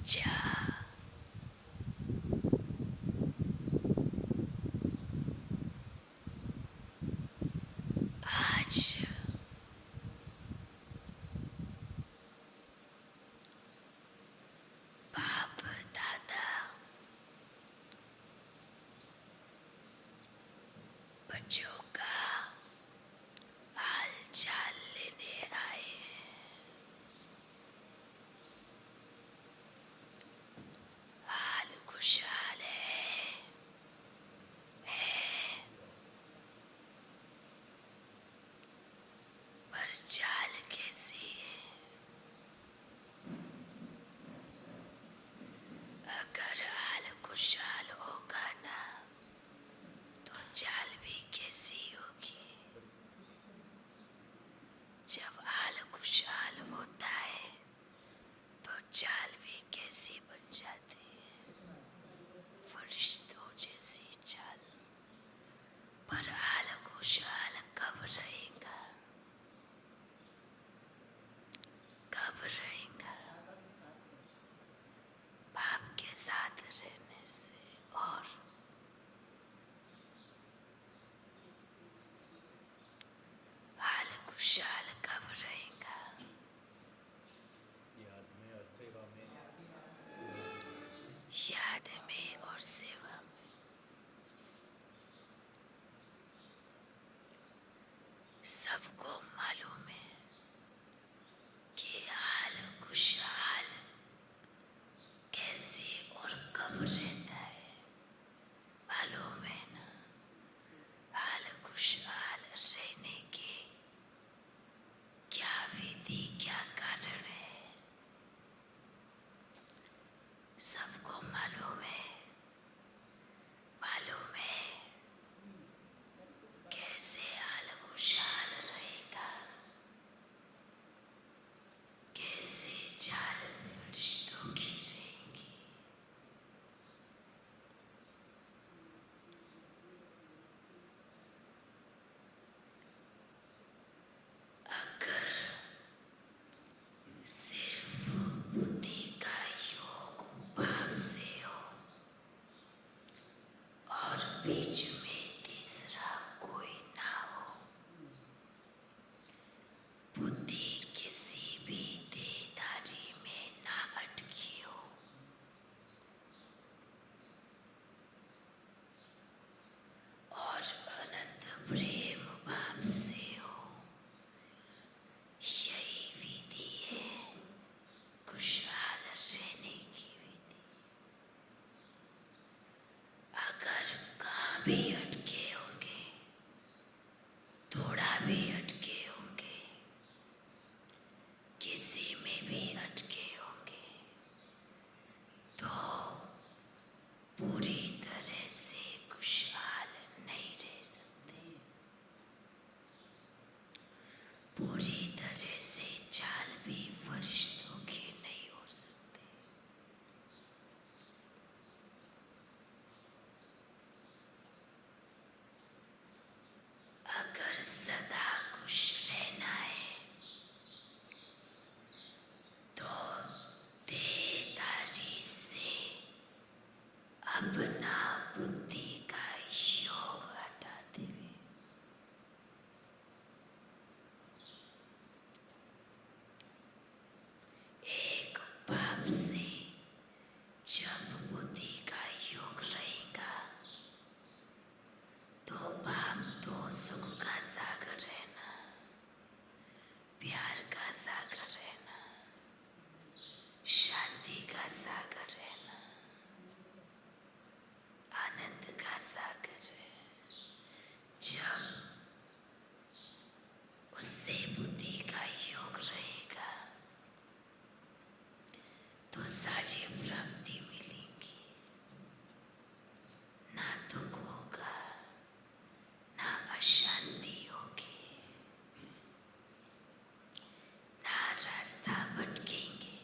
जा। आज बाप दादा बच्चों का हाल चाल लेने आए हैं। हाल खुशहाल है पर चाल कैसी है? अगर हाल खुशहाल होगा ना तो चाल भी कैसी होगी? जब हाल खुशहाल होता है तो चाल भी कैसी बन जाती है? फरिश्तों जैसी चाल। पर हाल खुशहाल कब रहेगा? कब रहेगा? बाप के साथ रहने से। और हाल खुशहाल कब रहेगा? याद में और सेवा में। याद में और सेवा में। सबको मालूम है कि हाल खुशहाल कैसे और कब रहता है। मालूम है ना? हाल खुशहाल रहने के क्या विधि, क्या कारण है? सबको मालूम है। मालूम है कैसे हाल खुशहाल रहेगा? कैसे चाल फरिश्तों की रहेंगी? अगर सिर्फ बुद्धि का योग बाप से हो और बीच में तीसरा कोई ना हो, बुद्धि किसी भी देहधारी में ना अटकी हो, और अनंत प्रेम बाप से हो, यही विधि है खुशहाल रहने की विधि। अगर कहाँ भी अटके होंगे, थोड़ा भी अटके होंगे, किसी में भी अटके होंगे, तो पूरी तरह से खुशहाल नहीं रह सकते। पूरी तरह से चाल भी फरिश्तों की नहीं हो सकती। अगर सदा खुश रहना है तो देहधारी से अपना बुद्धि का योग हटाते हुए एक बाप से जब बुद्धि का योग रहेगा तो बाप तो सुख का सागर रहना, प्यार का सागर रहना, शांति का सागर रहना, आनंद का सागर है। जब उससे बुद्धि का योग रहेगा तो सारी प्राप्ति मिलेंगी। ना दुख होगा, ना अशांति होगी, ना रास्ता भटकेंगे।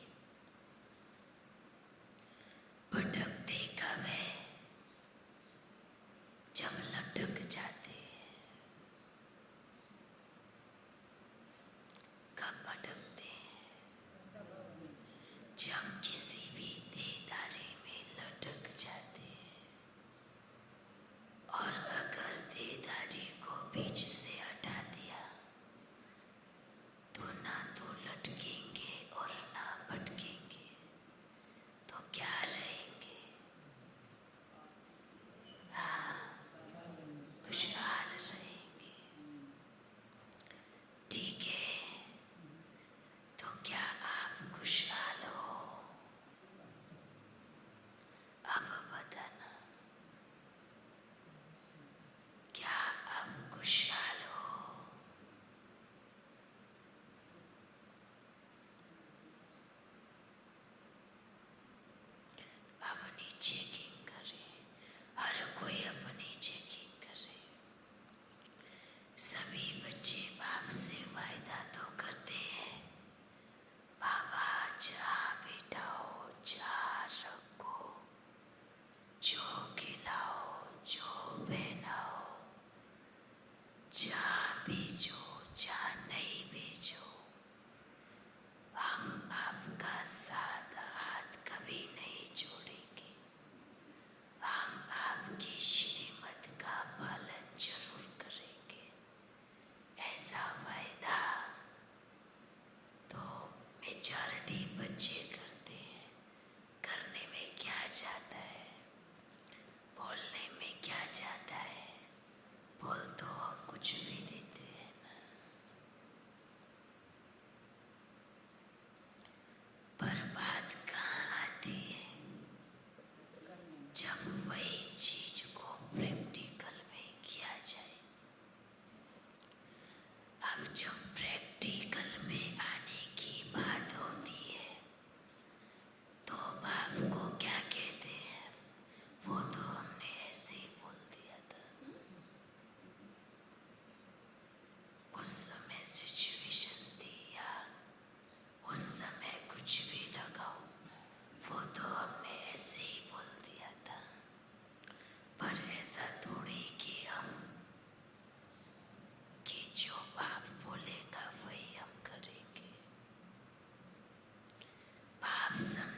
भटकते कब है? जब लटक जाते हैं। कब भटकते हैं? जब किसी भी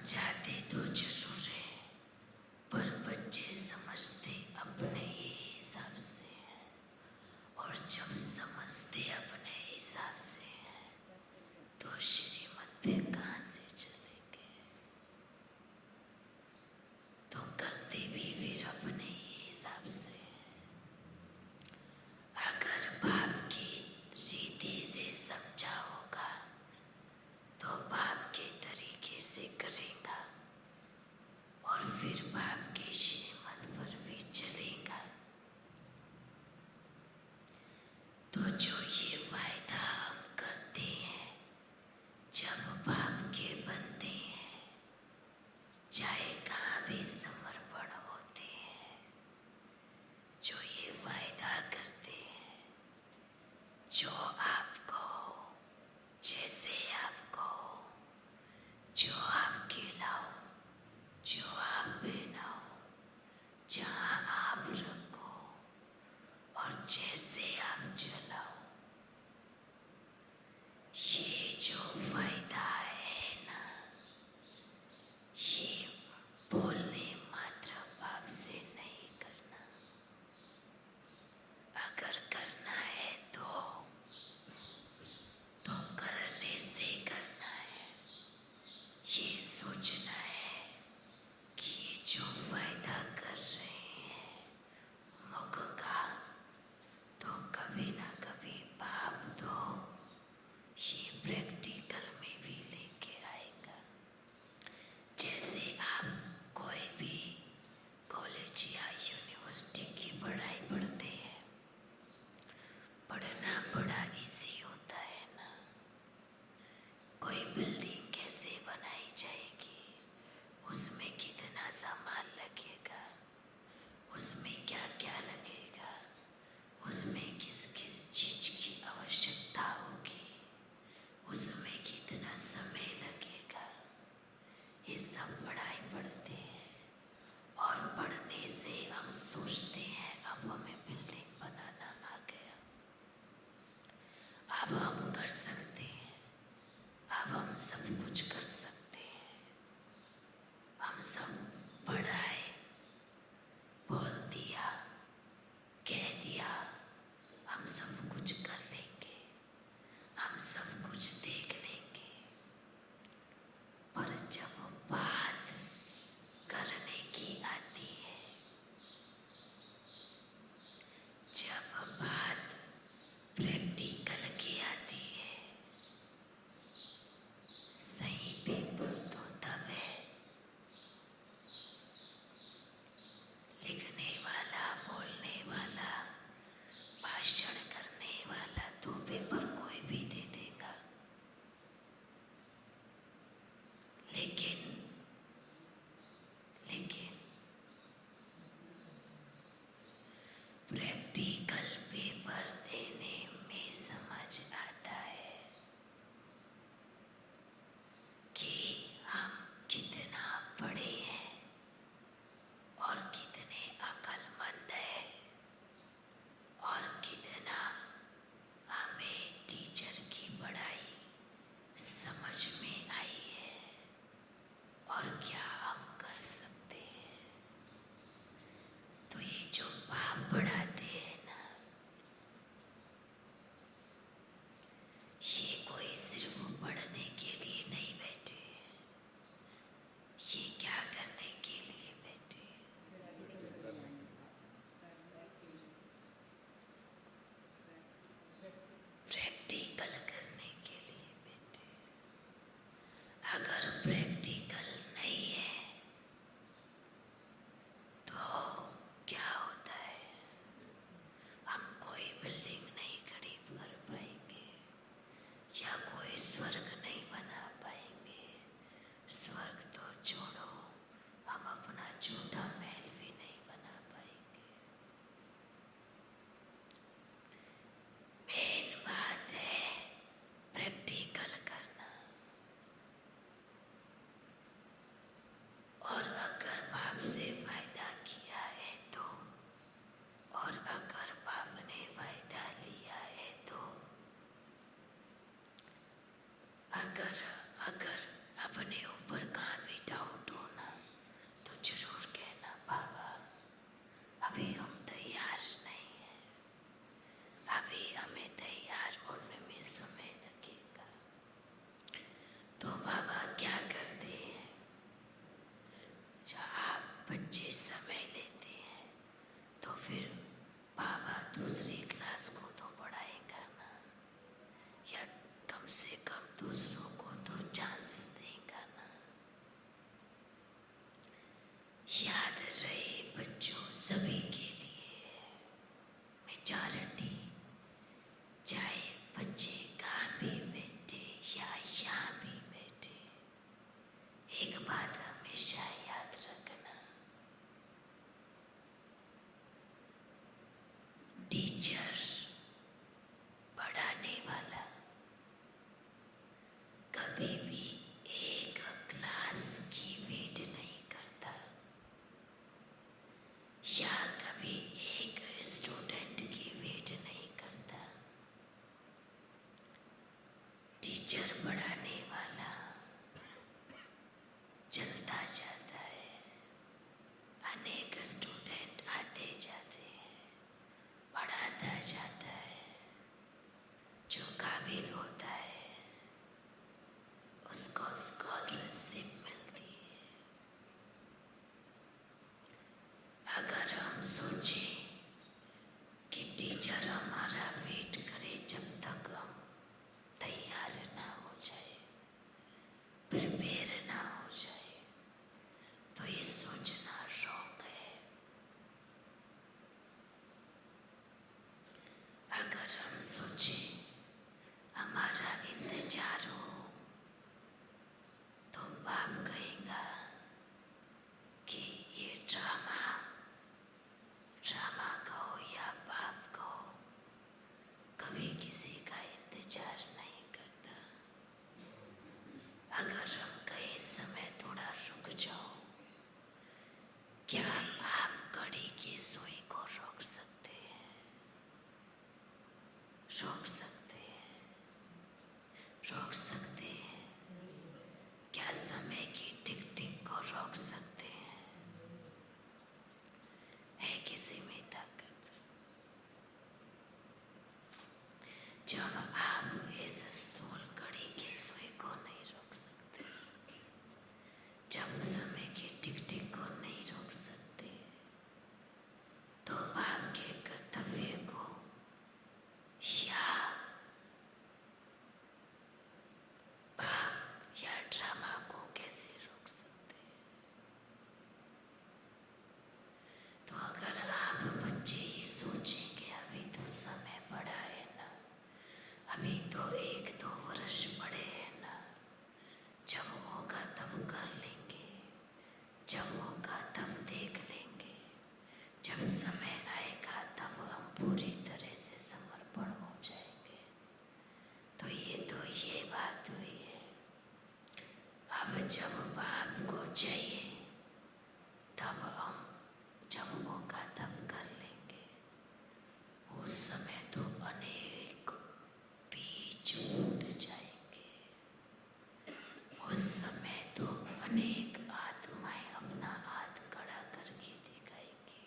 समझाते तो जरूर है, पर बच्चे समझते अपने ही हिसाब से हैं, और जब समझते अपने हिसाब से हैं तो श्रीमत पे कहाँ से चलेंगे। तो करते भी फिर अपने ही हिसाब से। अगर बाप की रीति से समझा होगा तो बाप के तरीके से करेगा, और फिर बाप के श्रीमत पर भी चलेगा। तो जो ये वायदा हम करते हैं जब बाप के बनते हैं, चाहे कहाँ भी समर्पण होते हैं, जो ये वायदा करते हैं, जो आपको जैसे आपको, जो आप खिलाओ, जो आप पहनाओ, जहाँ आप रखो और जैसे आप चलाओ, ये जो वायदा है ना, ये बोलने मात्र बाप से नहीं करना। अगर करना है तो करने से करना है। ये सोचना है कि ये जो वायदा कर रहे हैं मुख का, तो कभी ना कभी बाप तो ये प्रैक्टिकल में भी लेके आएगा। जैसे आप कोई भी कॉलेज या यूनिवर्सिटी की पढ़ाई पढ़ते हैं, पढ़ना बड़ा इजी होता है ना। कोई बिल्डिंग कैसे बनाई जाएगी, उसमें कितना सामान लगेगा, उसमें क्या क्या लगेगा, उसमें किस किस चीज़ की आवश्यकता होगी, उसमें कितना समय लगेगा, ये सब पढ़ाई पढ़ते हैं। और पढ़ने से हम सोचते हैं अब हमें बिल्डिंग बनाना आ गया, अब हम कर सकते हैं, अब हम सब कुछ कर सकते हैं। हम सब पढ़ाए, बोल दिया, कह दिया, हम सब कुछ कर लेंगे, हम सब कुछ देख लेंगे। पर जब बात करने की आती है, जब बात प्रैक्टिकल की आती है, सही पेपर तो तब है, लिखने वाला, बोलने वाला, भाषण करने वाला तो पेपर कोई भी दे देगा। लेकिन प्रैक्टिकल पेपर देने में समझ आता है कि हम कितना पढ़े हैं और कितने अक्लमंद हैं, और कितना हमें टीचर की पढ़ाई समझ में आई है, और क्या हम कर सकते हैं। तो ये जो बाप पढ़ाते हैं ना, ये कोई सिर्फ पढ़ने के लिए नहीं बैठे, ये क्या करने के लिए बैठे। प्रैक्टिकल करने के लिए बैठे। अगर प्रैक्टिकल नहीं है तो क्या होता है, हम कोई बिल्डिंग नहीं खड़ी कर पाएंगे, या कोई स्वर्ग नहीं बना पाएंगे। स्वर्ग तो छोड़ो, हम अपना छोटा महल भी नहीं बना पाएंगे। मेन बात है प्रैक्टिकल करना। और अगर बाप से वायदा किया है तो, और अगर बाप ने वायदा लिया है तो, अगर अपने ऊपर काम बिठाओ याद रहे बच्चों, सभी के लिए मेजॉरिटी, चाहे बच्चे कहाँ भी बैठे या यहाँ भी बैठे, एक बात हमेशा याद रखना, टीचर पढ़ाने वाला कभी भी एक क्लास की वेट नहीं करता या कभी एक स्टूडेंट की वेट नहीं करता। टीचर पढ़ाने वाला चलता जाता है, अनेक स्टूडेंट आते जाते हैं, पढ़ाता जाता है। जो काबिल होता है उसको स्कॉलरशिप मिलती है। अगर हम सोचें कि टीचर हमारा वेट करे जब तक हम तैयार ना हो जाए, प्रिपेयर ना हो जाए, तो ये सोचना रॉन्ग है। अगर हम सोचें हमारा इंतजार हो, तो बाप कहेगा कि ये ड्रामा कहो या बाप कहो, कभी किसी का इंतजार नहीं करता। अगर हम कहें समय थोड़ा रुक जाओ, क्या आप घड़ी की सुई को रोक सकते हैं? रोक सकते हैं? रोक सकते हैं? क्या समय की टिक टिक को रोक सकते हैं? है किसी में ताकत? जब आप इस स्थूल घड़ी की सुई को नहीं रोक सकते, जब समय की टिक टिक को नहीं रोक सकते, तो बाप के कर्तव्य को या बाप या ड्रामा को कैसे रोक सकते हैं? तो अगर आप बच्चे ये सोचेंगे अभी तो समय पड़ा है ना, अभी तो 1-2 वर्ष पड़े हैं ना, जब होगा तब कर लेंगे, जब होगा तब देख लेंगे, जब समय आएगा तब हम पूरी तरह से समर्पण हो जाएंगे, तो ये बात हुई है। अब जब बाप को चाहिए तब हम जब होगा तब कर लेंगे। उस समय तो अनेक बीज फूट जाएंगे, उस समय तो अनेक आत्माएं अपना हाथ खड़ा करके दिखाएंगी,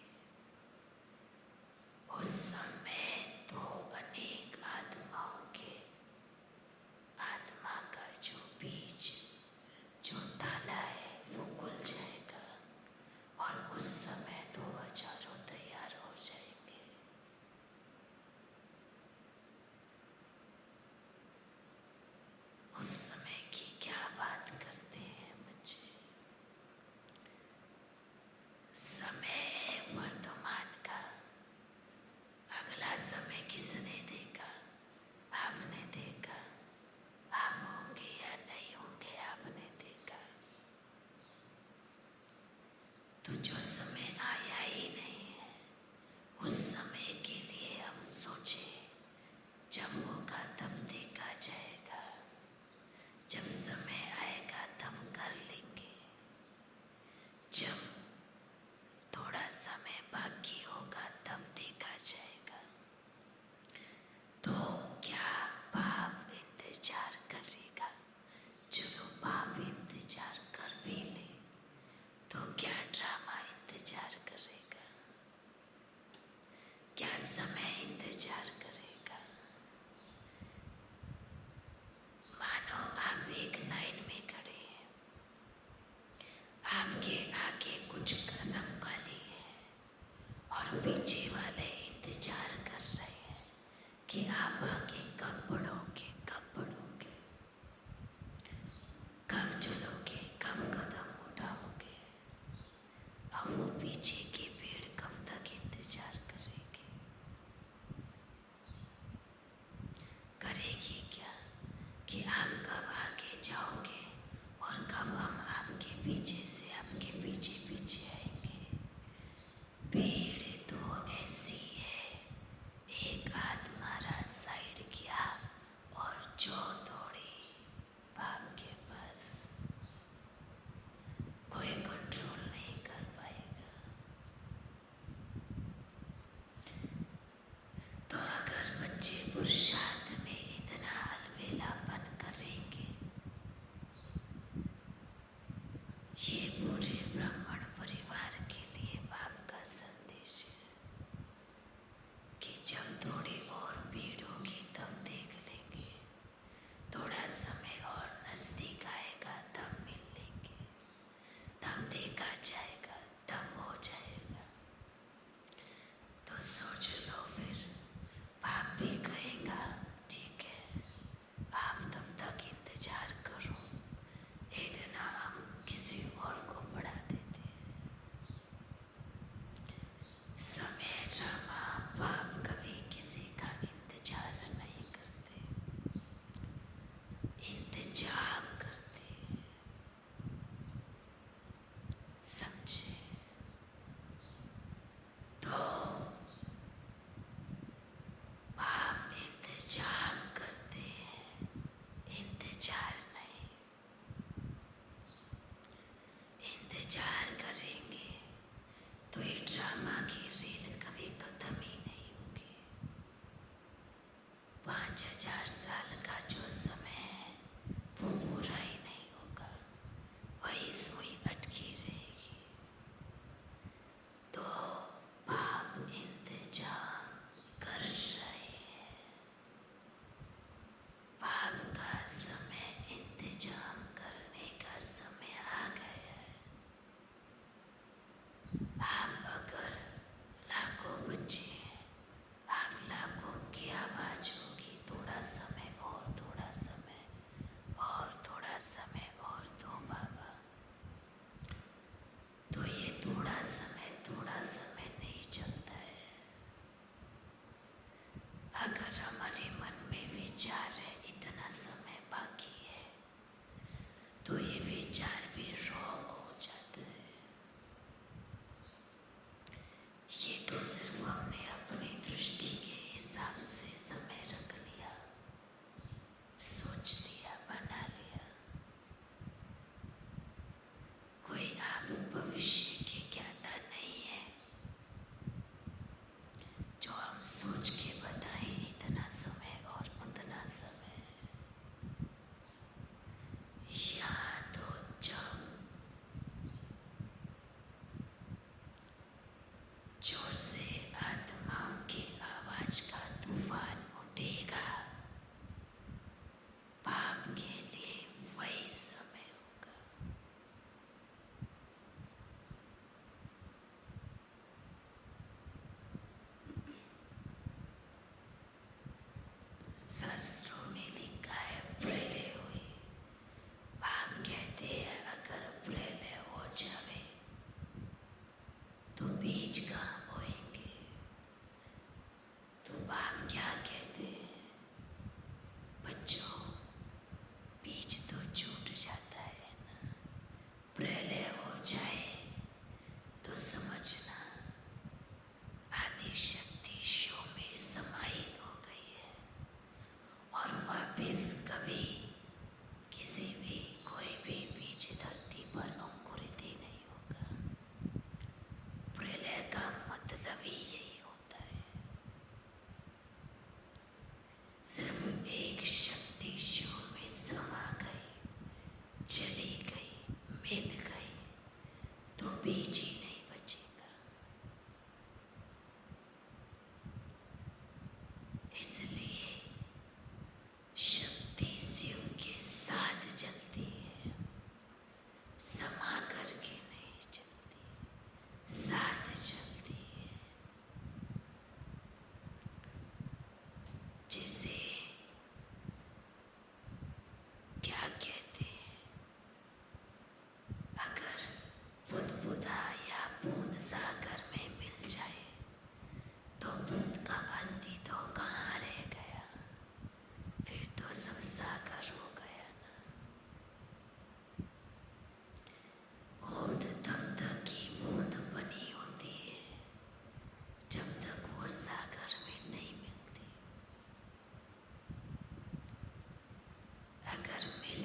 उस समय तो अनेक आत्माओं के आत्मा का जो बीज, जो ताला है वो खुल जाएगा, और उस समय तो हजारों तैयार हो जाएंगे। उस समय की क्या बात करते हैं बच्चे? समय है वर्तमान का, अगला समय किसने देखा? आपने देखा? आप होंगे या नहीं होंगे, आपने देखा? तो जो समय आया ही नहीं है, उस समय के लिए हम सोचे जब होगा तब देखा जाएगा, जब समय आएगा तब कर लेंगे, जब थोड़ा समय बाकी होगा तब देखा जाएगा। तो क्या बाप इंतजार करेगा? चलो बाप इंतजार कर भी ले, तो क्या ड्रामा इंतजार करेगा? क्या समय इंतजार करेगा? मानो आप एक लाइन में खड़े हैं, आपके आगे कुछ कसम खाली है और पीछे वाले इंतजार कर रहे हैं कि आप आगे कब बढ़ोगे, कब बढ़ोगे, कब चलोगे, कब कदम उठाओगे। पीछे से आपके पीछे पीछे आएंगे। भीड़ तो ऐसी है, एक हाथ मारा साइड किया और जो दौड़ी बाप के पास, कोई कंट्रोल नहीं कर पाएगा। तो अगर बच्चे पुरुषार्थ में इतना अलबेलापन करेंगे, ये पूरे ब्राह्मण परिवार के लिए बाप का संदेश है कि जब थोड़ी और भीड़ होगी तब देख लेंगे, थोड़ा समय और नजदीक आएगा तब मिल लेंगे, तब देखा जाएगा, तब हो जाएगा। तो सोच लो फिर, बाप भी कहेगा ठीक है, आप तब तक इंतजार करो, इतना हम किसी और को बढ़ा देते हैं। समय ड्रामा, बाप कभी किसी का इंतजार नहीं करते, इंतजाम करते, समझे? तो बाप इंतजाम करते हैं, इंतजार नहीं। इंतजार करेंगे तो ये ड्रामा की रील कभी खत्म ही नहीं होगी। 5000 साल का जो समय है वो पूरा ही नहीं होगा, वही सुई अटकी रहेगी। तो बाप इंतजाम कर रहे हैं, बाप का समय इंतजाम करने का समय आ गया है। आप अगर लाखों बच्चे हैं, आप लाखों की आवाज होगी, थोड़ा समय और, थोड़ा समय और, थोड़ा समय और दो बाबा। तो ये थोड़ा समय नहीं चलता है। अगर हमारे मन में विचार है इतना समय बाकी है, तो ये विचार भी रॉन्ग हो जाता है। ये तो सिर्फ हमने अपनी दृष्टि के हिसाब से समय रख लिया, सोच लिया, बना लिया। कोई आप भविष्य के ज्ञाता नहीं है जो हम सोच के बताएं इतना समय और उतना समय। यहाँ तो जब जोर से आत्माओं की आवाज का तूफान उठेगा, बाप के लिए वही समय होगा। शास्त्रों में लिखा है प्रलय हुई। बाप कहते हैं अगर प्रलय हो जावे तो बीज कहाँ बोएंगे? तो बाप क्या कहते हैं, बच्चों बीज तो छूट जाता है ना। प्रलय हो जाए तो समझना आदि शक्ति शो में समाहित हो गई है और वापस कभी किसी भी कोई भी बीज धरती पर अंकुरित ही नहीं होगा। प्रलय का मतलब ही यही होता है, सिर्फ एक शक्ति शो में समा गई, चली गई, मिल गई, तो बीज ही नहीं बचेगा। इसलिए शक्ति शिव के साथ चलती है, समा करके नहीं चलती, साथ चलती है। जिसे क्या कहते हैं, अगर बुद्ध बुद्धा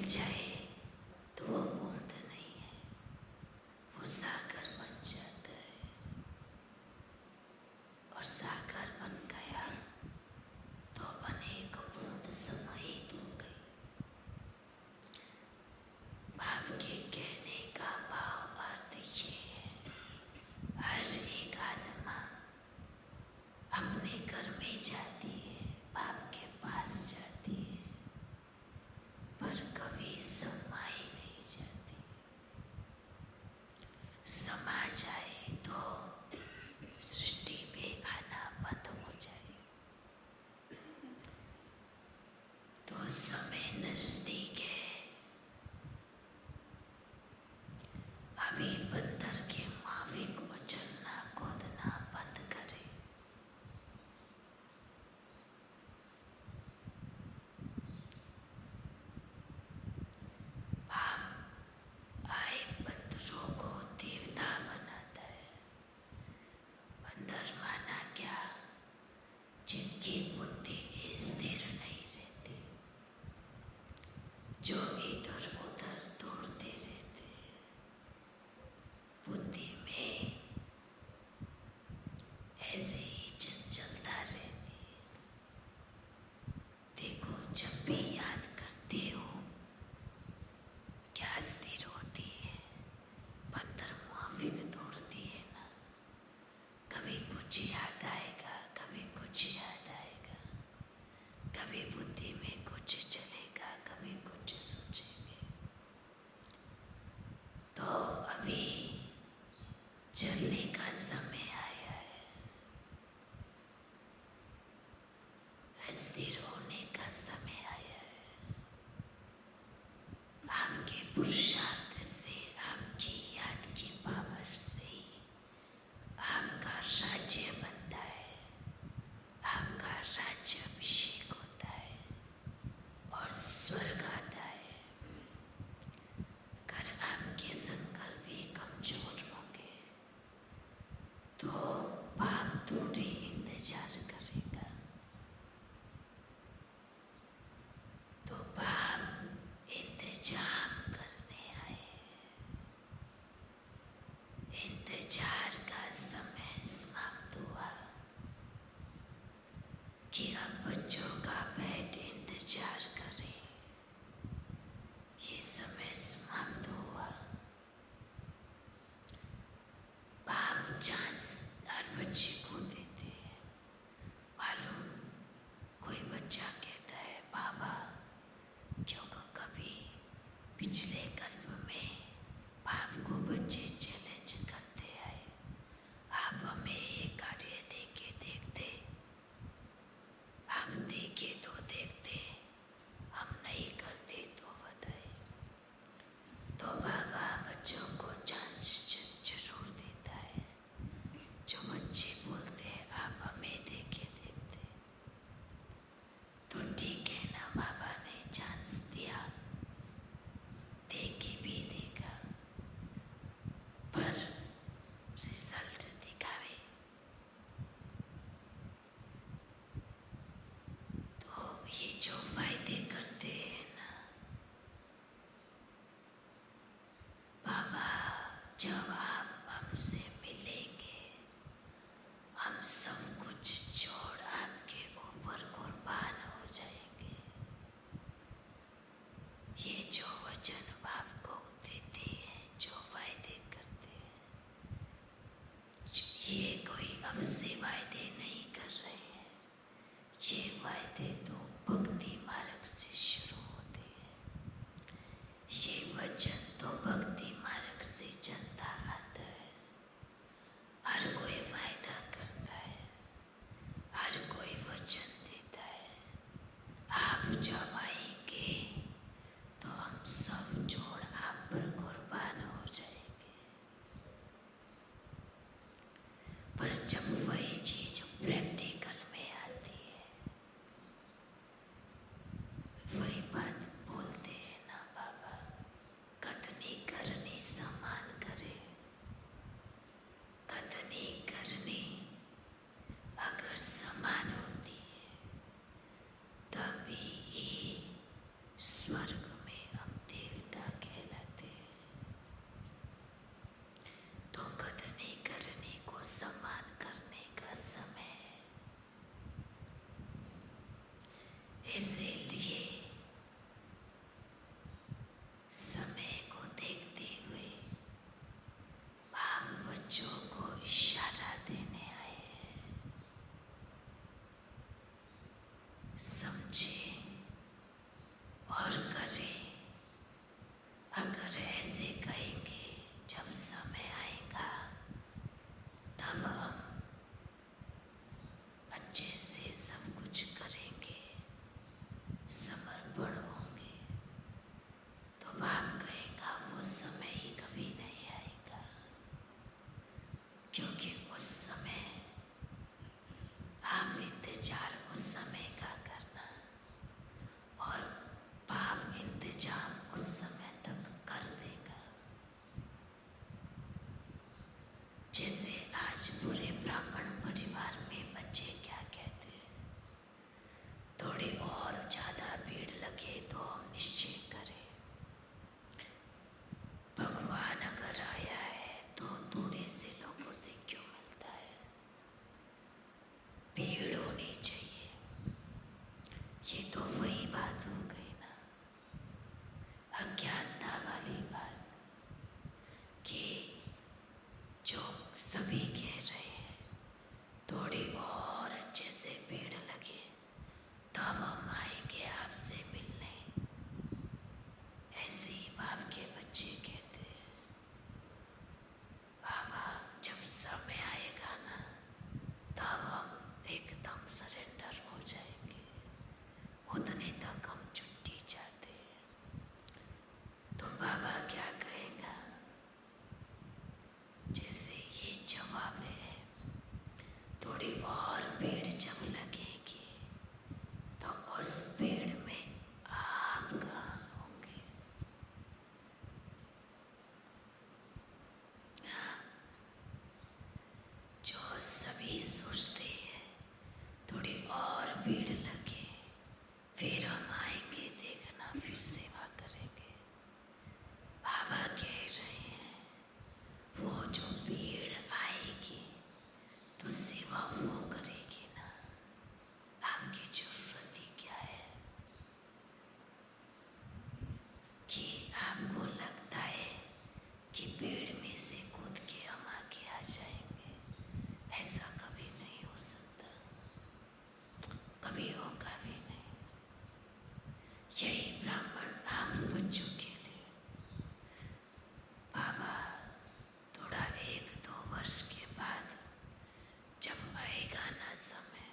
जाए तो वो बूंद नहीं है, वो सागर बन जाता है। और सागर बन गया तो अनेक बूंद समाहित हो गई। बाप के कहने का भाव अर्थ ये है, हर एक आत्मा अपने घर में जाती है, बाप के पास जाती है, पर कभी समा ही नहीं जाती। समा जाए तो सृष्टि में आना बंद हो जाए। तो समय नजदीक है। अभी बंदर के माफिक उछलना कूदना बंद करे। बाप आए बंदरों को देवता बनाता है। बंदर माना क्या, जिनकी बुद्धि स्थिर नहीं रहती, जो इधर उधर दौड़ते रहते, बुद्धि में ऐसे ही चंचलता रहती है। देखो, जब भी याद करते हो क्या स्थिर होती है, बंदर मुआफिक दौड़ती है ना। कभी कुछ याद आएगा, कभी कुछ याद आएगा, कभी बुद्धि में कुछ चलेगा, कभी कुछ सोचेंगे। तो अभी चलने का समय आया है, स्थिर होने का समय आया है। आपके पुरुषार्थ से, आपकी याद की पावर से ही आपका राज्य बनता है, आपका राज्य अभिषेक होता है और स्वर्ग आता है। अगर आपके संकल्प भी कमजोर होंगे तो पाप थोड़े इंतजार करेगा। तो पाप इंतजाम करने आए। इंतजार का समय समाप्त हुआ कि अब बच्चों का बैठ इंतजार करें। ये समय समाप्त हुआ। बाप चांस हर बच्चे को देते हैं। मालूम, कोई बच्चा कहता है, बाबा क्योंकि कभी पिछले कल्प में बाप को बच्चे चैलेंज करते आए, आप हमें ये कार्य देके देखते, आप देखे तो देखते, हम नहीं करते तो बताए। तो बाबा बच्चों को चांस जरूर देता है। जो बच्चे बोलते हैं आप हमें देके देखते, तो ठीक है ना, बाबा ने चांस दिया, देके भी देगा, पर रिजल्ट दिखावे। तो ये जो वायदे करते हैं ना, बाबा जब आप हमसे मिलेंगे, हम सब कुछ छोड़ आपके ऊपर कुर्बान हो जाएंगे। ये जो वचन आपको देते हैं, जो वायदे करते हैं, ये कोई अब से वायदे नहीं कर रहे हैं। ये वायदे तो भक्ति मार्ग से शुरू होते हैं। ये वचन तो भक्ति मार्ग से चलता आता है। हर कोई वायदा करता है, हर कोई वचन देता है, आप जब आएंगे तो हम सब जोड़ आप पर कुर्बान हो जाएंगे। पर जब वही चीज प्रैक्टिकल में आती है, वही बात बोलते हैं ना बाबा, कथनी करनी समान करे। कथनी करनी अगर समान होती है, तभी ये स्वर्ग में हम क्योंकि उस समय आप इंतजार उस समय का करना और पाप इंतजाम उस समय तक कर देगा। जैसे आज पूरे ब्राह्मण परिवार में बच्चे क्या कहते हैं, थोड़ी और ज़्यादा भीड़ लगे तो हम निश्चय करें, भगवान अगर आया है तो थोड़े से लोगों से क्यों मिलता है, भीड़ होनी चाहिए। ये तो वही बात हो गई ना, अज्ञानता वाली बात, कि जो सभी कह रहे हैं थोड़ी और अच्छे से भीड़ लगे तब हम आएंगे आपसे मिलने। ऐसे ही बाप के बच्चे कहते हैं, बाबा जब समय आएगा ना तब हम एकदम सरेंडर हो जाएंगे, उतने तक हम छुट्टी चाहते हैं। तो बाबा क्या कहेगा, जैसे ये जवाब है, थोड़ी और भीड़ जब लगेगी तो उस भीड़ में आप कहाँ होंगे। जो सभी सोचते हैं थोड़ी और भीड़ लगे फिर हम आएंगे, देखना फिर सेवा करेंगे। बाबा कह रहे हैं वो जो भीड़ आएगी तो सेवा वो करेगी ना, आपकी जरूरत ही क्या है कि आपको लगता है कि भीड़ में से कूद के हम आगे आ जाएंगे। ऐसा कभी नहीं हो सकता, कभी होगा भी नहीं। यही ब्राह्मण आप बच्चों के लिए बाबा थोड़ा 1-2 वर्ष के बाद जब आएगा ना समय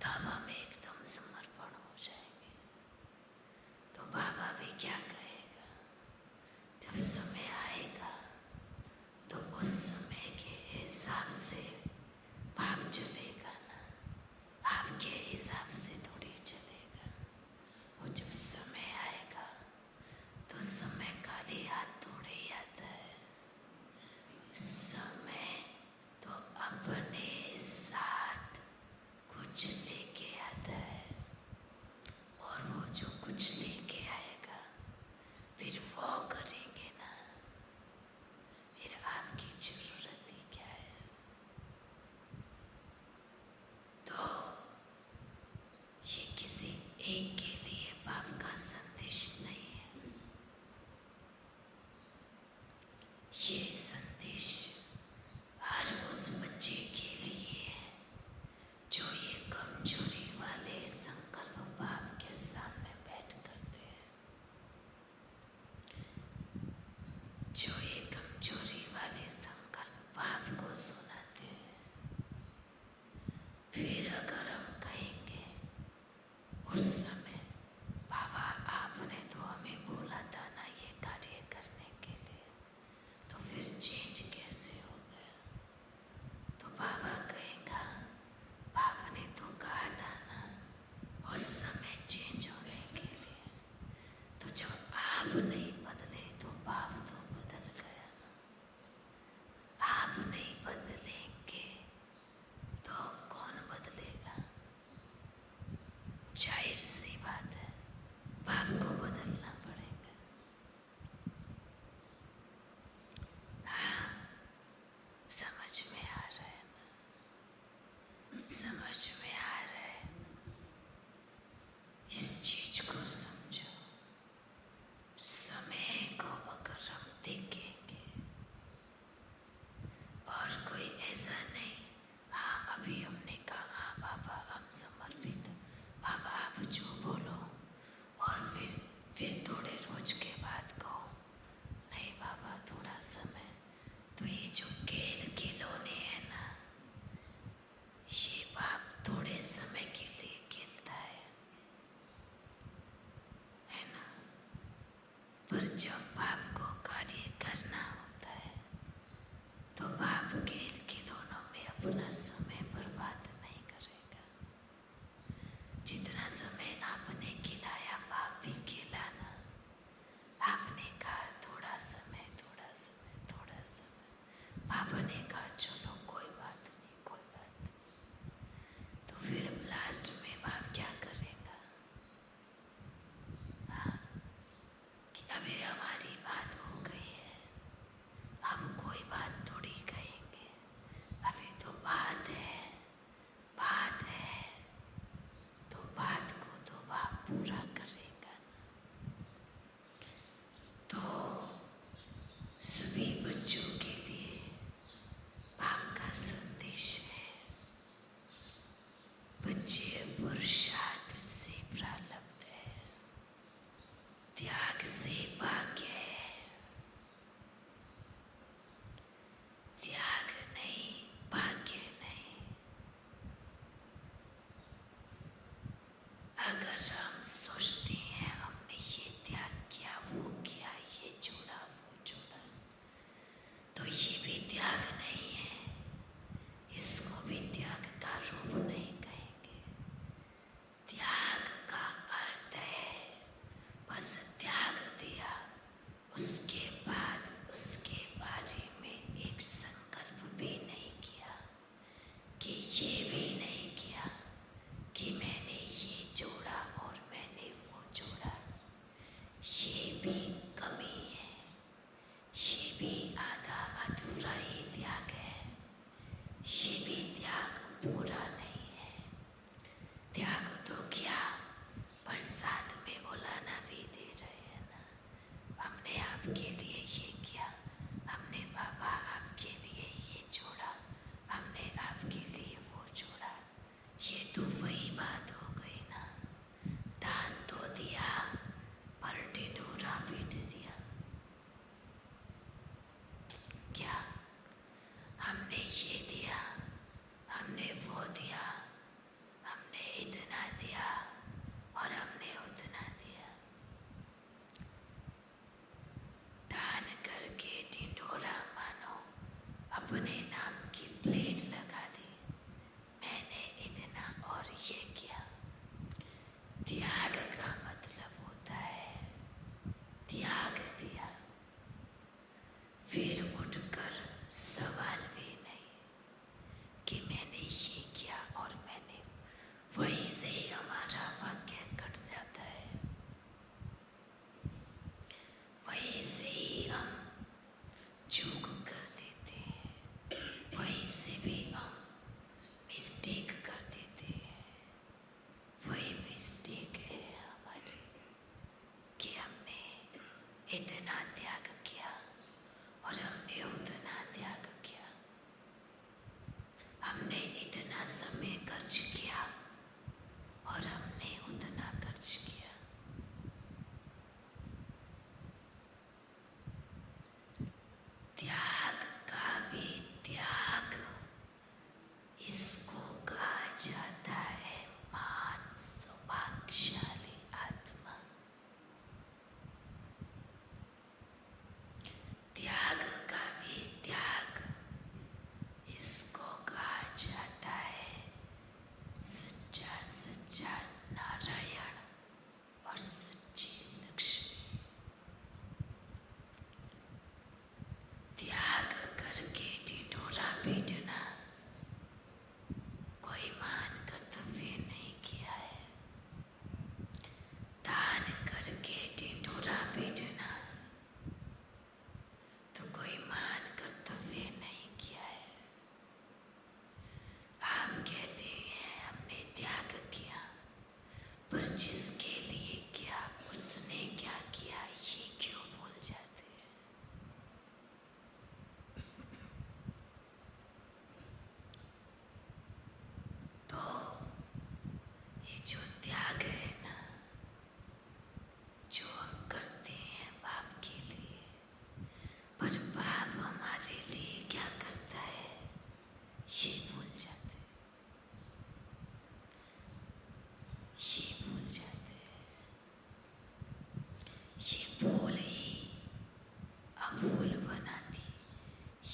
तब हम एकदम समर्पण हो जाएंगे। तो बाबा भी क्या कहेगा, जब समय आएगा तो उस समय के हिसाब से पाप चलेगा ना, आपके हिसाब से थोड़ी चलेगा। और जब समय आएगा तो समय खाली हाथ थोड़े ही आता है, समय तो अपने साथ कुछ लेके आता है, और वो जो कुछ लेके आएगा फिर वो करेंगे ना, फिर आपकी जरूरत ही क्या है। तो ये किसी एक के लिए पाप का संदेश नहीं है, ये संदेश हर उस बच्चे के लिए है जो ये कमजोरी वाले संकल्प बाप के सामने बैठ करते हैं, जो ये कमजोरी वाले संकल्प बाप को सुनाते हैं। फिर अगर हम कहेंगे उस समय बाबा आपने तो हमें बोला था ना ये कार्य करने के लिए, तो फिर चेंज कैसे हो गया। तो बाबा कहेगा आपने तो कहा था ना उस समय चेंज होने के लिए, तो जब आप नहीं बदले तो पाप तो बदल गया ना। आप नहीं बदलेंगे तो कौन बदलेगा। जाहिर सी बात है पाप को बदलना पड़ेगा। हाँ, समझ में आ रहा है ना, समझ में आ रहा है ना। इस चीज को समझो, समय को अगर हम देखेंगे और कोई ऐसा नहीं, हाँ अभी हमने कहा हाँ बाबा हम समर्पित, बाबा आप जो बोलो, और फिर थोड़े रोज के बाद कहो नहीं बाबा थोड़ा समय, तो ये जो खेल खिलौने हैं ना, ये बाप थोड़े समय के लिए खेलता है ना। पर जब बाप को कार्य करना होता है तो बाप खेल खिलौने ये भी त्याग नहीं है, इसको भी त्याग का रूप नहीं कहेंगे। त्याग का अर्थ है बस त्याग दिया, उसके बाद उसके बारे में एक संकल्प भी नहीं किया, कि ये भी नहीं किया कि मैंने ये जोड़ा और मैंने वो जोड़ा। ये भी कमी है, ये भी आधा अधूरा ही त्याग है, ये भी त्याग पूरा नहीं है। त्याग तो क्या, प्रसाद में बुलाना भी दे रहे हैं ना, हमने आपके लिए ये किया, हमने बाबा आपके लिए ये जोड़ा, हमने आपके लिए वो जोड़ा। ये तो वही बात हो गई ना, दान तो दिया पर ढिंढोरा पीट दिया। क्या हमने ये दिया, हमने वो दिया, हमने इतना दिया और हमने उतना दिया। दान करके ढिंढोरा मानो अपने नाम की प्लेट लगा दी, मैंने इतना और ये किया। त्याग का मतलब होता है त्याग दिया, फिर उठकर सवाल भी नहीं कि मैंने ये किया और मैंने, वहीं से ही हमारा भाग्य कट जाता है, वहीं से ही हम चूक कर देते हैं, वहीं से भी हम मिस्टेक कर देते हैं। वही मिस्टेक है हमारी कि हमने इतना त्याग किया और हमने उतना त्याग किया, हमने इतना समय खर्च किया और हमने उतना खर्च किया। त्याग का भी त्याग, इसको कहा जाता है महान सौभाग्यशाली आत्मा। त्याग का भी त्याग, इसको कहा जाता है सच्चा सच्चा नारायण और सच्ची लक्ष्मी। त्याग करके ढिंढोरा पीटना कोई महान कर्तव्य नहीं किया है। दान करके ढिंढोरा पीटना तो कोई महान कर्तव्य नहीं किया है। आप कहते हैं हमने त्याग किया, पर जिसके लिए किया उसने क्या किया ये क्यों भूल जाते हैं। तो ये जो त्याग है ना, जो हम करते हैं बाप के लिए, पर बाप हमारे लिए क्या करता है ये भूल जाते हैं, ये भूल जाते हैं। ये भूल ही अभूल बनाती,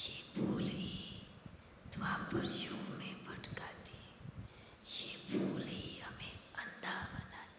ये भूल ही द्वापर युग में भटकाती, ये भूल ही हमें अंधा बनाती।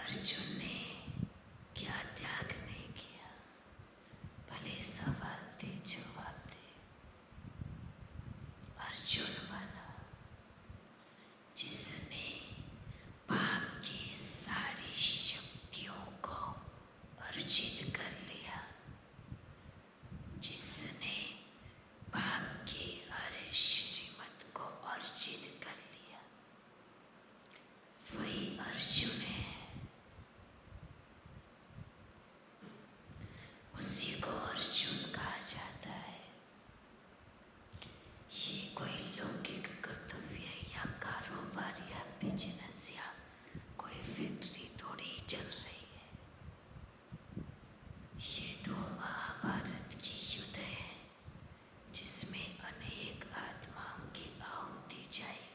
अर्जुन ने क्या त्याग नहीं किया। भले सवाल थे, जवाब थे। अर्जुन बना जिसने पाप की सारी शक्तियों को अर्जित कर लिया, जिसने पाप की हर श्रीमत को अर्जित कर लिया, वही अर्जुन है। उसी को अर्जुन कहा जाता है। ये कोई लौकिक कर्तव्य या कारोबार या बिजनेस या कोई फैक्ट्री थोड़ी चल रही है। ये तो महाभारत की युद्ध है जिसमें अनेक आत्माओं की आहुति जाएगी।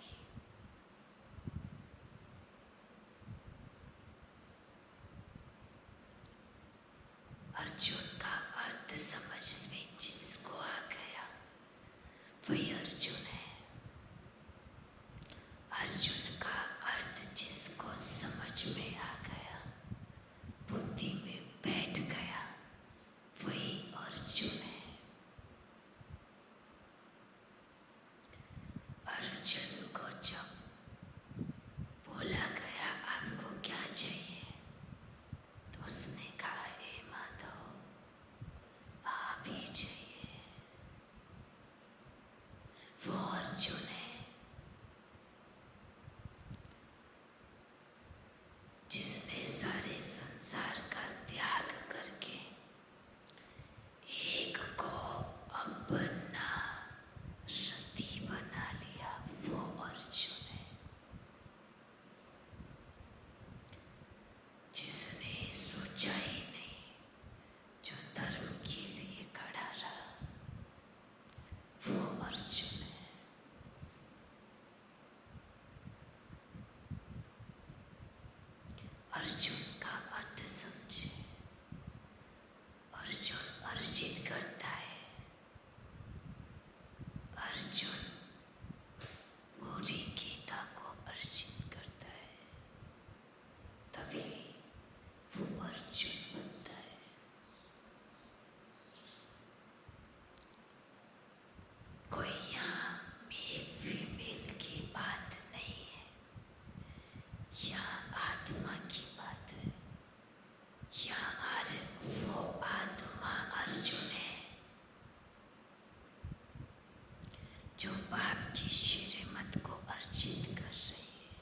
अर्जुन का अर्थ समझ में जिसको आ गया वही अर्जुन है। अर्जुन का अर्थ जिसको समझ में आ गया, बुद्धि में बैठ गया, वही अर्जुन है। अर्जुन को जब बोला गया आपको क्या चाहिए, तो उसने कहा हे माधव, आप ही चाहिए। वो अर्जुन है जिसने सारे संसार का त्याग करके एक को अपना रति बना लिया, वो अर्जुन है। जिसने सोचा ही नहीं, जो धर्म के लिए खड़ा रहा, वो अर्जुन है। अर्जुन का अर्थ समझे। अर्जुन अर्जित करता है। अर्जुन पूरी गीता को अर्जित करता है, तभी वो अर्जुन बनता है। कोई यहाँ मेल फीमेल की बात नहीं है, यहाँ आत्मा की बात है। यहाँ वो आत्मा अर्जुन है जो पाप की श्रीमत को अर्जित कर रही है,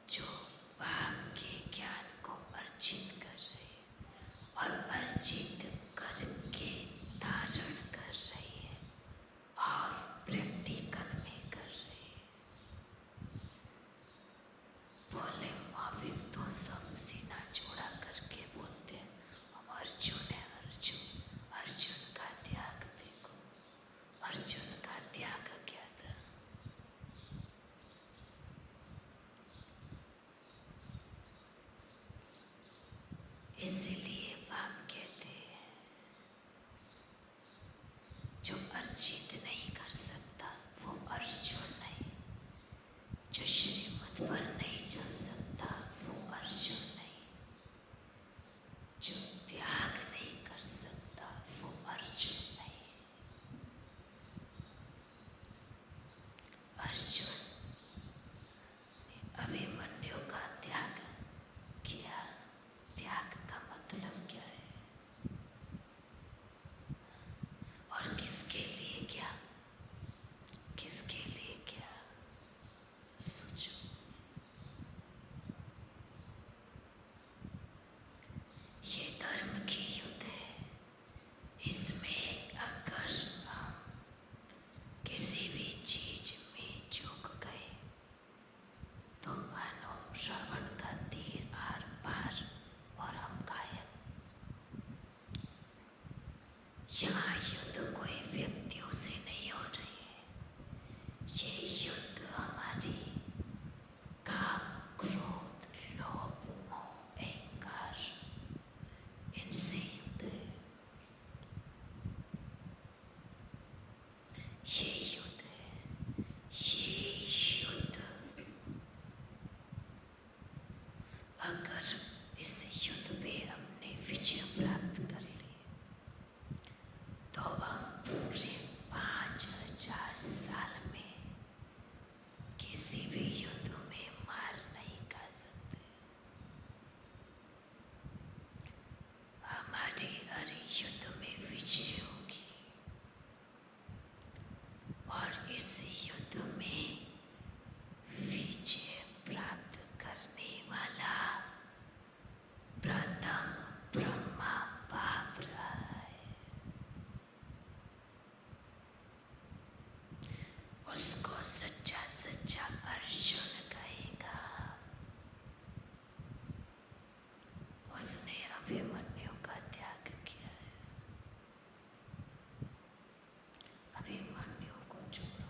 जो पाप के ज्ञान को अर्जित कर रही है और अर्जित करके धारण कर रही है और प्रैक्टिकल में कर रही है। सच्चा सच्चा अर्जुन कहेगा। उसने अभिमन्यु का त्याग किया है। अभिमन्यु को छोड़ो।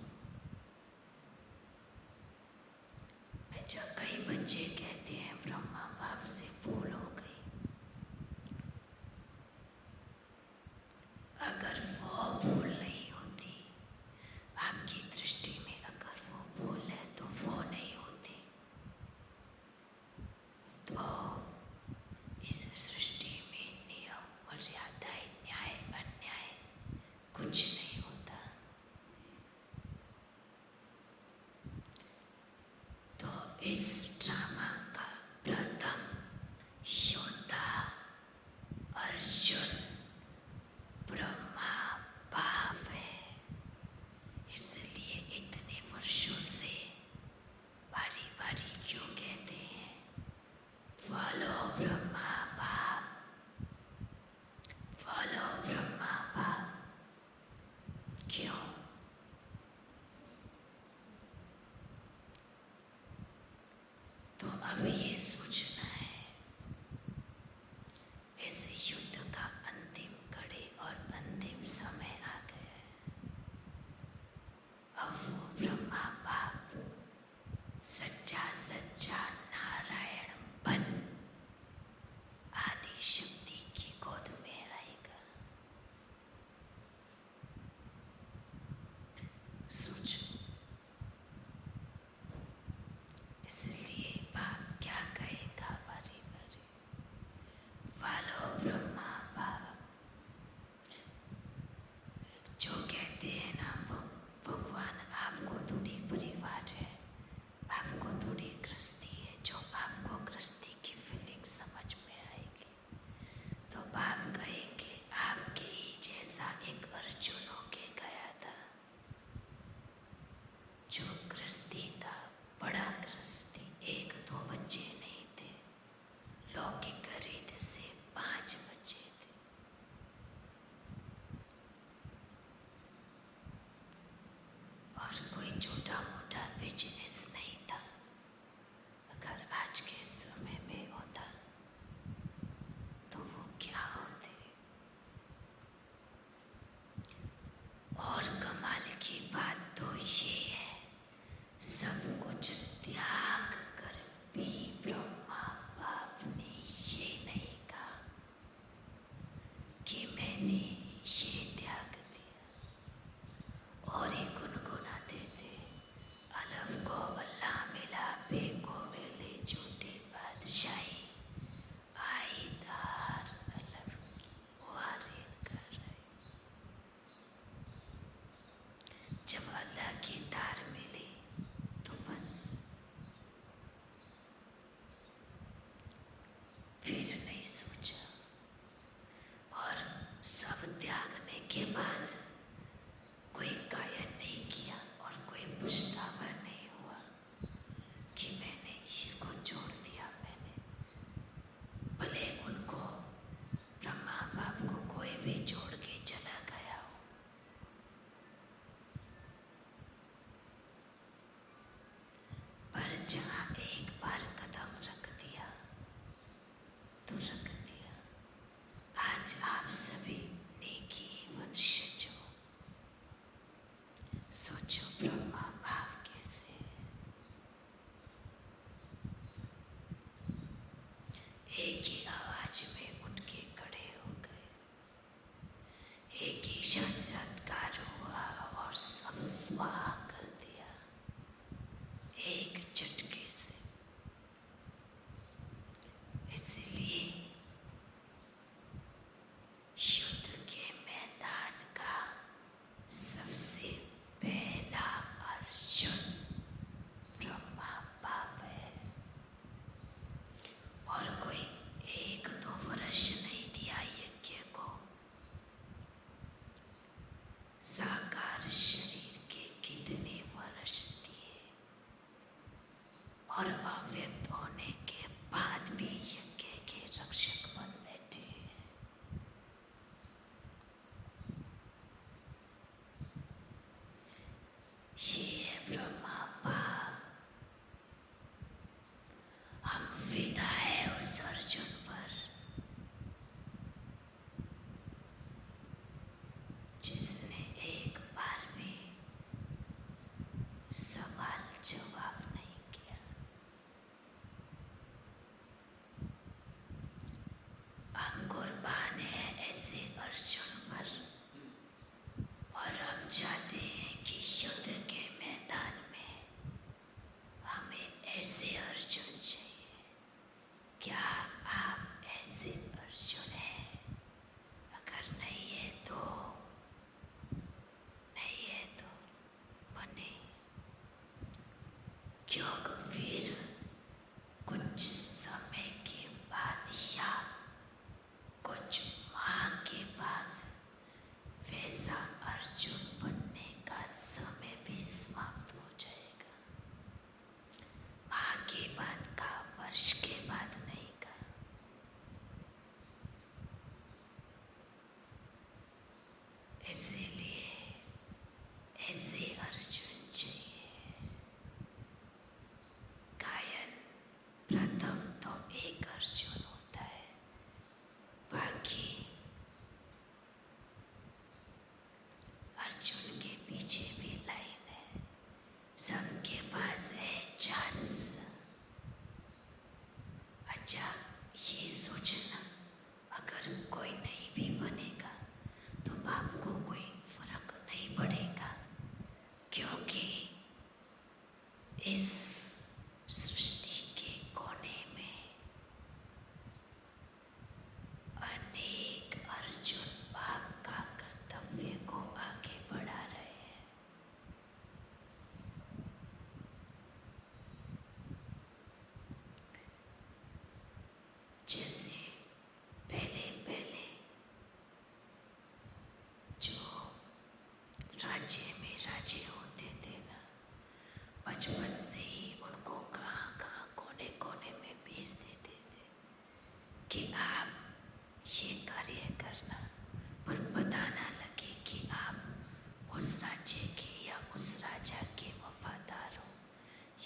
जब कई बच्चे कहते हैं ब्रह्मा बाप से भूल हो गई, अगर वो भूल नहीं होती आपकी दृष्टि में, अगर वो भूल है तो वो नहीं होती, तो इस सृष्टि में नियम मर्यादाएं न्याय अन्याय कुछ नहीं होता। तो इस ड्रामा का प्रथम योद्धा अर्जुन ब्रह्मा बाप है। इसलिए इतने वर्षों से बारी बारी क्यों कहते हैं फॉलो ब्रह्मा बाप, फॉलो ब्रह्मा बाप? क्यों? तो अब ये सोचना है, इस युद्ध का अंतिम कड़ी और अंतिम समय आ गया है। अब वो ब्रह्मा बाप सच्चा सच्चा नारायण बन आदि शक्ति की गोद में आएगा। सोचो। इसलिए बाप क्या कहेगा बारी बारी, फॉलो ब्रह्मा बाप। जो कहते हैं ना भगवान आपको थोड़ी परिवार है, आपको थोड़ी गृहस्थी है, जो आपको गृहस्थी की फीलिंग समझ में आएगी, तो बाप कहेंगे आपके ही जैसा एक अर्जुन होके गया था, जो गृहस्थी था, बड़ा गृहस्थी, 1-2 बच्चे नहीं थे, लौकिक रीत से 5 बच्चे थे। और कोई छोटा मोटा बिजनेस नहीं था। अगर आज के समय में होता तो वो क्या होते। और कमाल की बात तो ये है, सब कुछ त्याग कर भी ब्रह्मा बाप ने ये नहीं कहा कि मैंने ये त्याग दिया। और ये गुनगुनाते थे अलव को क्योंकि फिर कुछ समय के बाद या कुछ माह के बाद वैसा अर्जुन बनने का समय भी समाप्त हो जाएगा। माह के बाद का, वर्ष के बाद नहीं का। इसीलिए ऐसे अर्जुन चाहिए। गायन प्रथम तो एक अर्जुन होता है, बाकी अर्जुन के पीछे भी लाइन है। सबके पास है चांस। अच्छा, ये सोचना अगर कोई नहीं भी बनेगा तो बाप को कोई फर्क नहीं पड़ेगा, क्योंकि इस सृष्टि के कोने में अनेक अर्जुन बाप का कर्तव्य को आगे बढ़ा रहे हैं। जैसे पहले पहले जो राज्य में राजे होते थे ना, बचपन से ही उनको कहाँ कहाँ कोने कोने में भेज देते थे कि आप ये कार्य करना, पर पता ना लगे कि आप उस राज्य के या उस राजा के वफादार हो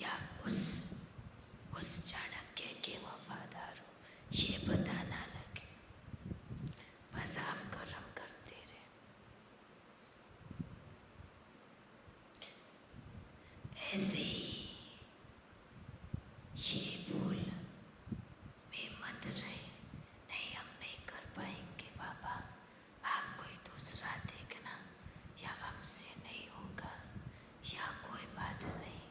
या उस चाणक्य के वफादार हो, ये पता ना लगे। बस आप कर्म करते रहे। ऐसे ही ये भूल में मत रहे। नहीं, हम नहीं कर पाएंगे बाबा, आप कोई दूसरा देखना, या हमसे नहीं होगा, या कोई बात नहीं।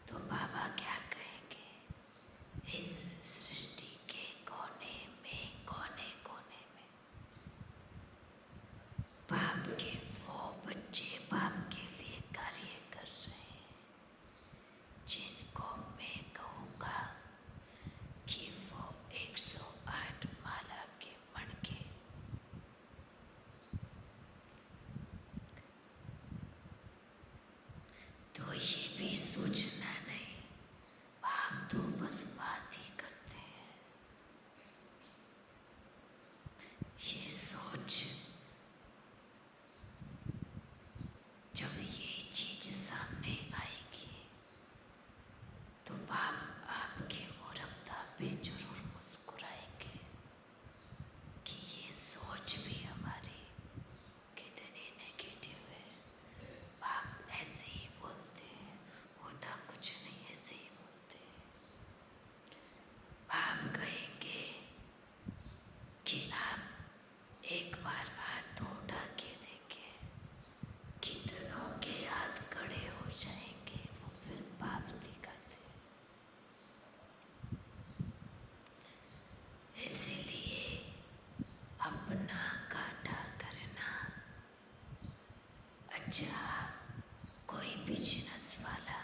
तो बाबा क्या कहेंगे? इस सृष्टि के कोने में बाप के वो बच्चे बाप के लिए कार्य कर रहे हैं, जिनको मैं कहूँगा कि वो 108 माला के मणके। तो ये भी सोचना नहीं, बाप तो बस बात ही करते हैं। ये सोच, जब ये चीज सामने आएगी तो बाप आपके मूर्खता पे जरूर मुस्कुराएंगे कि ये सोच भी हमारी कितनी नेगेटिव है। बाप ऐसे ही बोलते हैं, होता कुछ नहीं, ऐसे ही बोलते हैं। बाप कहेंगे कि आप एक बार हाथ उठा के देखें, कितनों के हाथ खड़े हो जाएंगे। वो फिर बाप दिखाते। इसीलिए अपना काटा करना। अच्छा, कोई बिजनेस वाला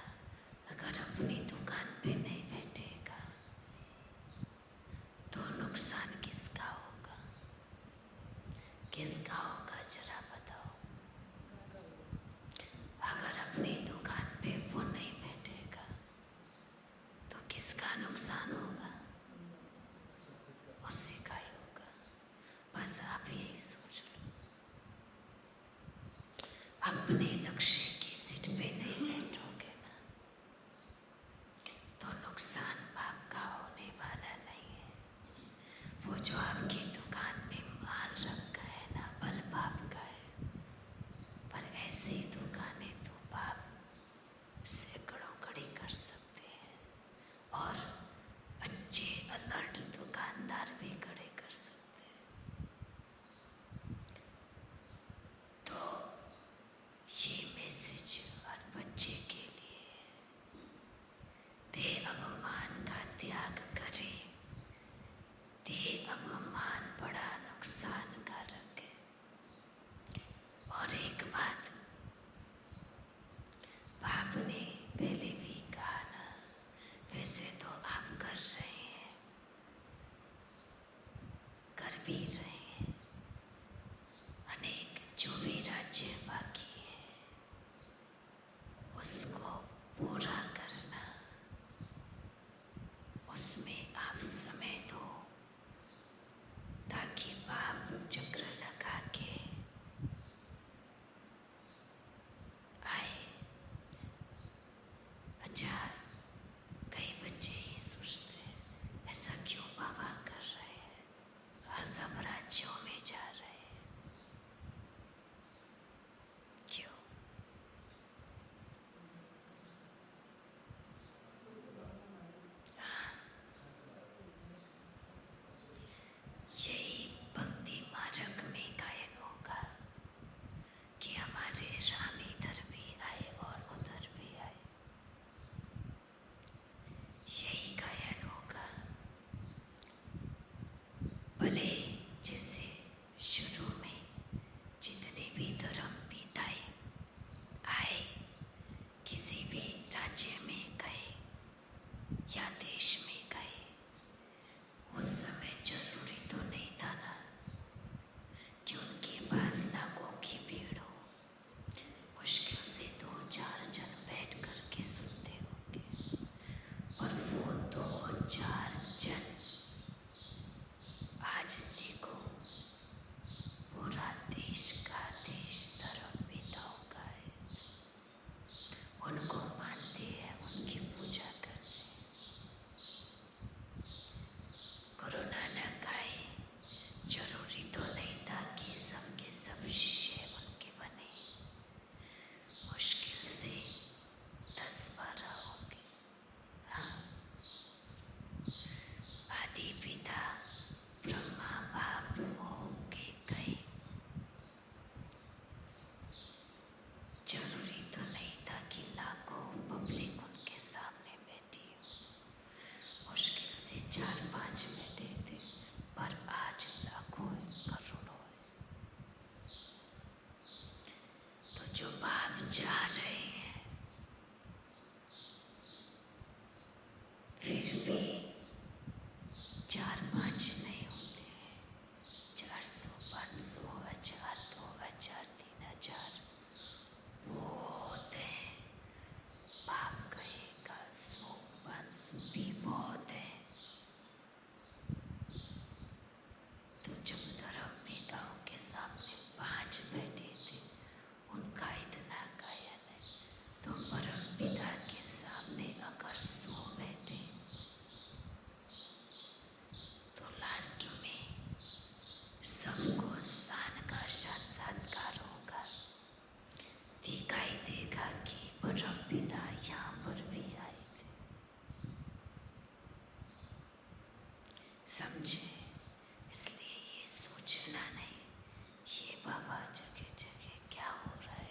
अगर अपनी दुकान पे नहीं बैठेगा तो नुकसान किसका होगा? किसका होगा जरा बताओ। अगर अपनी दुकान पे वो नहीं बैठेगा तो किसका नुकसान होगा? उसी का ही होगा। बस आप यही सोच लो। अपने लक्ष्य की सीट पे नहीं बैठे पूरा करना, उसमें आप समय दो ताकि पाप चक्र लगा के आए। अच्छा, कई बच्चे ये सोचते हैं ऐसा क्यों बाबा कर रहे हैं और सब राज्यों में जा रहे हैं, क्यों? यही भक्ति मार्ग में गायन होगा कि हमारे राम इधर भी आए और उधर भी आए। यही गायन होगा। भले जैसे शुरू में जितने भी धर्म पिताए आए, किसी भी राज्य में गए या देश में गए, उस समय जरूरी तो नहीं था ना कि उनके पास लाखों की भीड़ हो। मुश्किल से 2-4 जन बैठ कर के सुनते होंगे, और वो 2-4 जन आज देखो पूरा देश का देश धर्म पिताओं का है। उनको मानते हैं, उनकी पूजा करते हैं। गुरु नानक आए, जरूरी तो नहीं था कि सबके सब शिष्य उनके बने। मुश्किल से 10-12 होंगे। हाँ, आदि पिता ब्रह्मा बाप होके गए। जरूरी तो नहीं था कि लाखों पब्लिक उनके सामने बैठी हो। मुश्किल से 4-5 बैठे थे, पर आज लाखों करोड़ों है। तो जो बाप जा रहे हैं, फिर भी 4-5 नहीं होते हैं, 400, 500, 1000, 2000, 3000 वो होते हैं। बाप कहेगा 100-500 भी बहुत है। तो जब धर्म पिताओं के सामने 5 बैठे थे, उनका इतना गायन है, तो परम पिता के सामने अगर 100 बैठे तो लास्ट में सबको स्थान का साक्षात्कार होगा। दिखाई देगा कि परम पिता यहाँ पर भी आए थे। समझे? इसलिए ये सोचना नहीं ये बाबा जगह जगह क्या हो रहा है,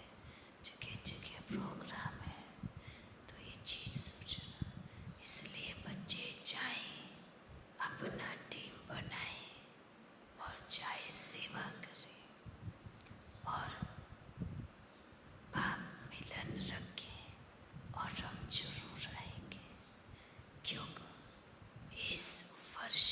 जगह जगह प्रोग्राम है, तो ये चीज़ सोचना। इसलिए बच्चे जाएं, अपना टीम बनाएं और जाए सेवा करें और बाप मिलन रखें, और हम जरूर आएंगे। क्योंकि इस वर्ष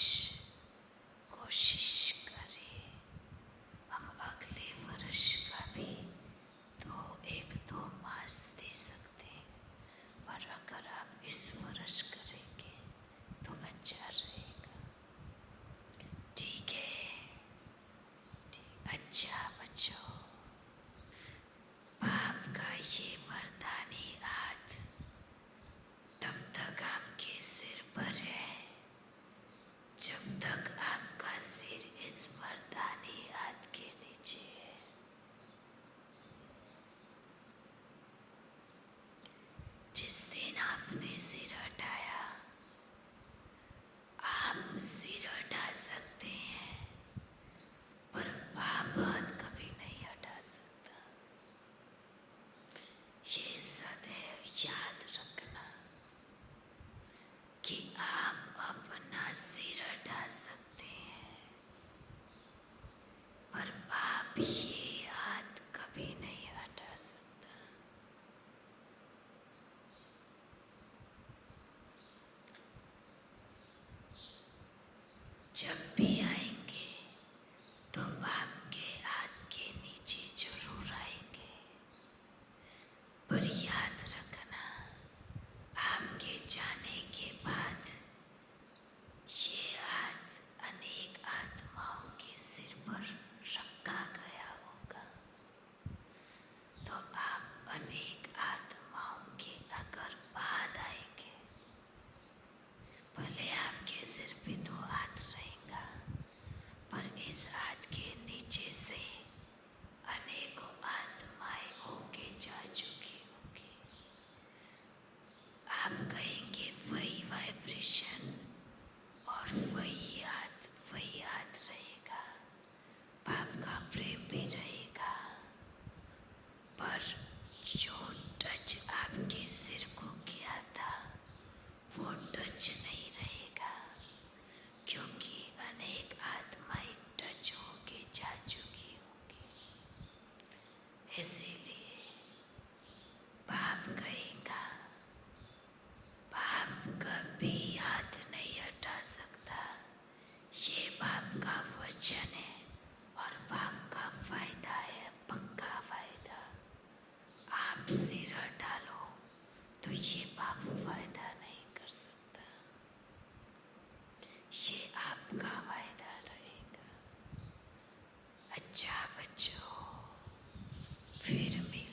आप कहेंगे वही वाइब्रेशन और वही याद रहेगा, बाप का प्रेम भी रहेगा, पर जो टच आपके सिर को किया था वो टच नहीं रहेगा, क्योंकि अनेक आत्माएं टच होके जा चुकी होंगी। इसीलिए बाप कहेगा, बाप कभी याद नहीं हटा सकता, ये बाप का वचन है और बाप का फायदा है, पक्का फायदा। आप सिर हटा लो तो ये बाप फायदा नहीं कर सकता, ये आपका वायदा रहेगा। अच्छा बच्चों, फिर मिलेंगे।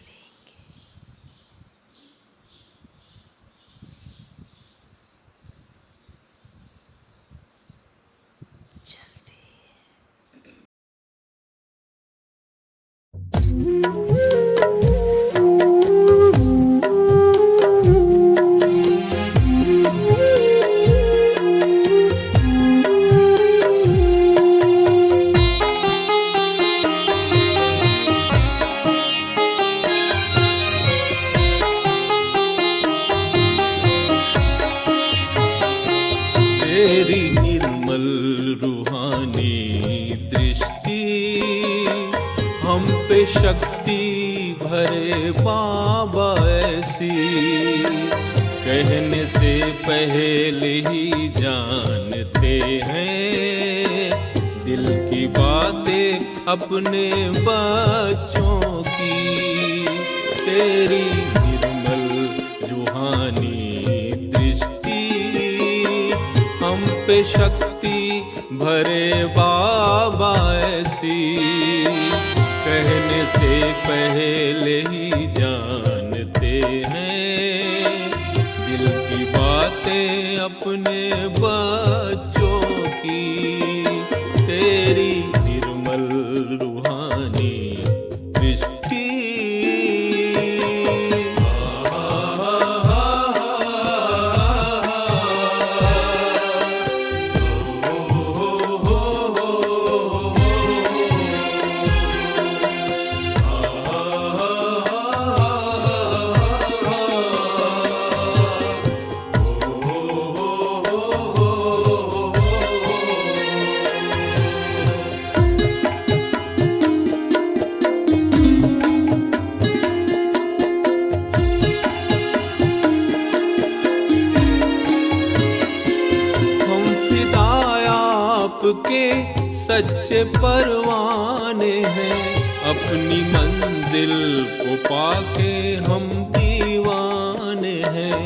चलते तेरी निर्मल रूहानी दृष्टि हम पे शक्ति भरे बाबा ऐसी, कहने से पहले ही जानते हैं दिल की बातें अपने बच्चों की। तेरी निर्मल रूहानी दृष्टि हम पे शक्ति भरे बाबा ऐसी, कहने से पहले ही जानते हैं दिल की बातें अपने बच्चों की। तेरी निर्मल रूहानी दृष्टि के सच्चे परवाने हैं, अपनी मंजिल को पाके हम दीवाने हैं।